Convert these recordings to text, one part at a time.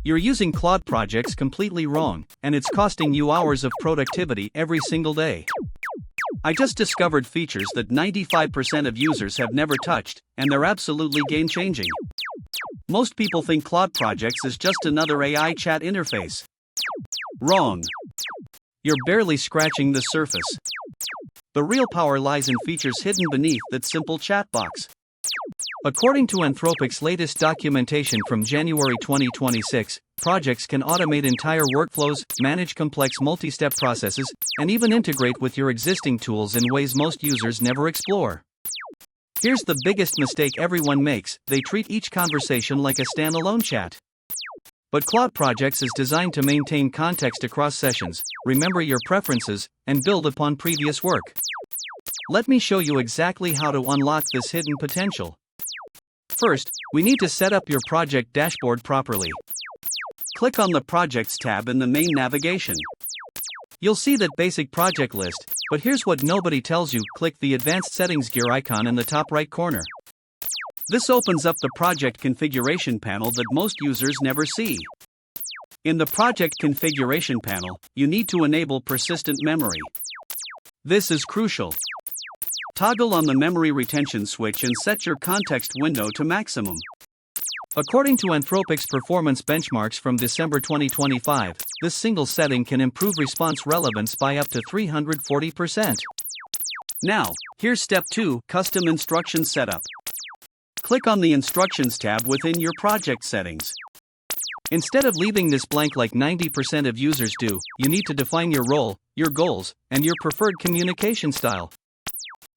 You're using Claude projects completely wrong, and it's costing you hours of productivity every single day. I just discovered features that 95% of users have never touched, and they're absolutely game-changing. Most people think Claude projects is just another AI chat interface. Wrong. You're barely scratching the surface. The real power lies in features hidden beneath that simple chat box. According to Anthropic's latest documentation from January 2026, projects can automate entire workflows, manage complex multi-step processes, and even integrate with your existing tools in ways most users never explore. Here's the biggest mistake everyone makes: they treat each conversation like a standalone chat. But Claude Projects is designed to maintain context across sessions, remember your preferences, and build upon previous work. Let me show you exactly how to unlock this hidden potential. First, we need to set up your project dashboard properly. Click on the Projects tab in the main navigation. You'll see that basic project list, but here's what nobody tells you: click the Advanced Settings gear icon in the top right corner. This opens up the project configuration panel that most users never see. In the project configuration panel, you need to enable persistent memory. This is crucial. Toggle on the memory retention switch and set your context window to maximum. According to Anthropic's performance benchmarks from December 2025, this single setting can improve response relevance by up to 340%. Now, here's step 2, Custom Instruction Setup. Click on the Instructions tab within your project settings. Instead of leaving this blank like 90% of users do, you need to define your role, your goals, and your preferred communication style.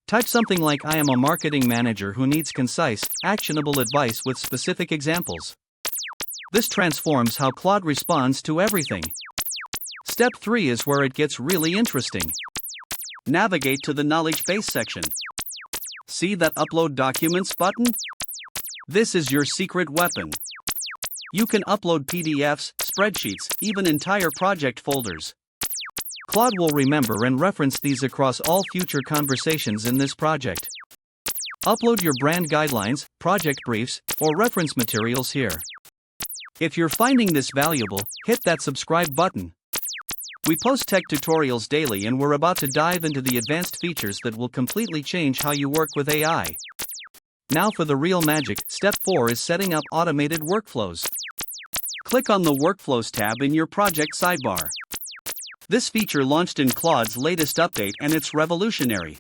Type something like, "I am a marketing manager who needs concise, actionable advice with specific examples." This transforms how Claude responds to everything. Step 3 is where it gets really interesting. Navigate to the Knowledge Base section. See that Upload Documents button? This is your secret weapon. You can upload PDFs, spreadsheets, even entire project folders. Claude will remember and reference these across all future conversations in this project. Upload your brand guidelines, project briefs, or reference materials here. If you're finding this valuable, hit that subscribe button. We post tech tutorials daily, and we're about to dive into the advanced features that will completely change how you work with AI. Now for the real magic. Step 4 is setting up automated workflows. Click on the Workflows tab in your project sidebar. This feature launched in Claude's latest update, and it's revolutionary.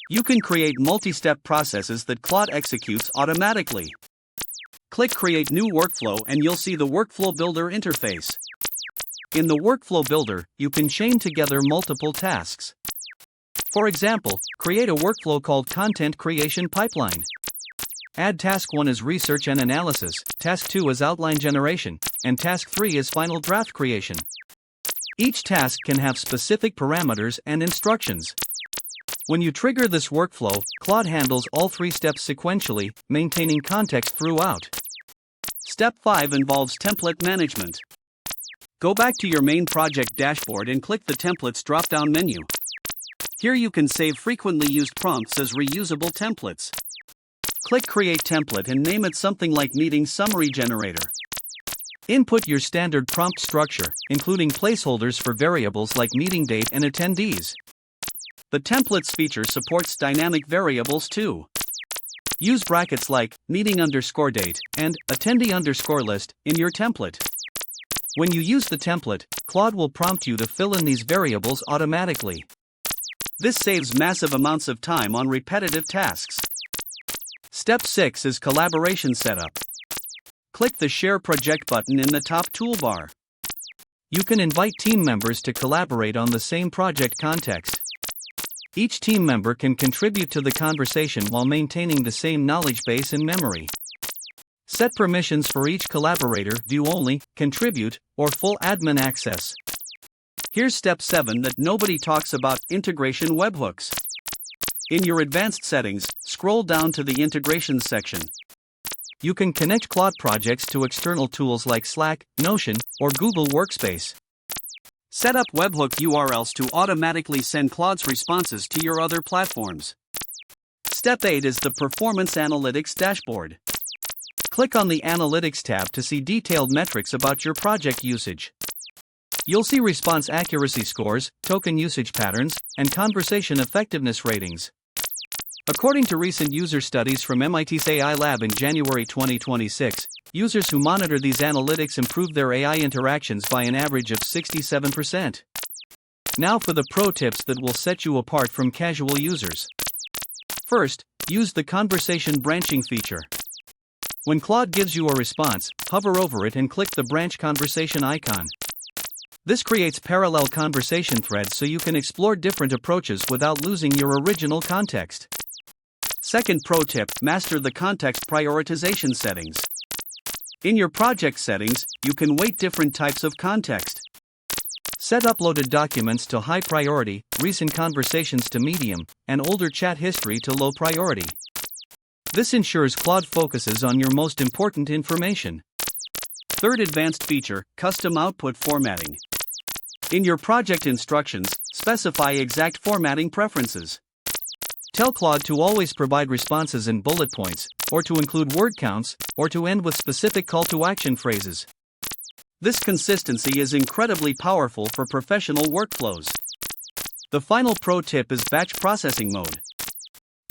You can create multi-step processes that Claude executes automatically. Click Create New Workflow and you'll see the Workflow Builder interface. In the Workflow Builder, you can chain together multiple tasks. For example, create a workflow called Content Creation Pipeline. Add Task 1 as Research and Analysis, Task 2 as Outline Generation, and Task 3 as Final Draft Creation. Each task can have specific parameters and instructions. When you trigger this workflow, Claude handles all 3 steps sequentially, maintaining context throughout. Step 5 involves template management. Go back to your main project dashboard and click the Templates drop-down menu. Here you can save frequently used prompts as reusable templates. Click Create Template and name it something like Meeting Summary Generator. Input your standard prompt structure, including placeholders for variables like meeting date and attendees. The Templates feature supports dynamic variables too. Use brackets like meeting_date and attendee_list in your template. When you use the template, Claude will prompt you to fill in these variables automatically. This saves massive amounts of time on repetitive tasks. Step 6 is Collaboration Setup. Click the Share Project button in the top toolbar. You can invite team members to collaborate on the same project context. Each team member can contribute to the conversation while maintaining the same knowledge base and memory. Set permissions for each collaborator: view only, contribute, or full admin access. Here's step 7 that nobody talks about: integration webhooks. In your advanced settings, scroll down to the Integrations section. You can connect Claude projects to external tools like Slack, Notion, or Google Workspace. Set up webhook URLs to automatically send Claude's responses to your other platforms. Step 8 is the Performance Analytics Dashboard. Click on the Analytics tab to see detailed metrics about your project usage. You'll see response accuracy scores, token usage patterns, and conversation effectiveness ratings. According to recent user studies from MIT's AI Lab in January 2026, users who monitor these analytics improved their AI interactions by an average of 67%. Now for the pro tips that will set you apart from casual users. First, use the conversation branching feature. When Claude gives you a response, hover over it and click the branch conversation icon. This creates parallel conversation threads so you can explore different approaches without losing your original context. Second pro tip, master the context prioritization settings. In your project settings, you can weight different types of context. Set uploaded documents to high priority, recent conversations to medium, and older chat history to low priority. This ensures Claude focuses on your most important information. Third advanced feature, custom output formatting. In your project instructions, specify exact formatting preferences. Tell Claude to always provide responses in bullet points, or to include word counts, or to end with specific call to action phrases. This consistency is incredibly powerful for professional workflows. The final pro tip is batch processing mode.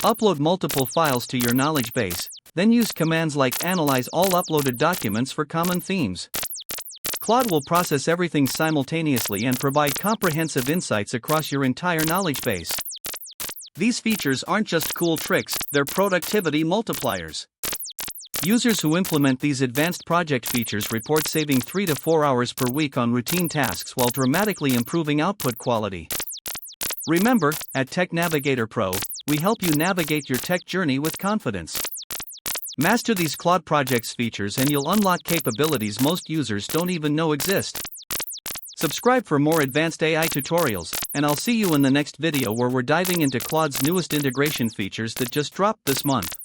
Upload multiple files to your knowledge base, then use commands like analyze all uploaded documents for common themes. Claude will process everything simultaneously and provide comprehensive insights across your entire knowledge base. These features aren't just cool tricks, they're productivity multipliers. Users who implement these advanced project features report saving 3 to 4 hours per week on routine tasks while dramatically improving output quality. Remember, at TechNavigator Pro, we help you navigate your tech journey with confidence. Master these Claude Projects features and you'll unlock capabilities most users don't even know exist. Subscribe for more advanced AI tutorials, and I'll see you in the next video where we're diving into Claude's newest integration features that just dropped this month.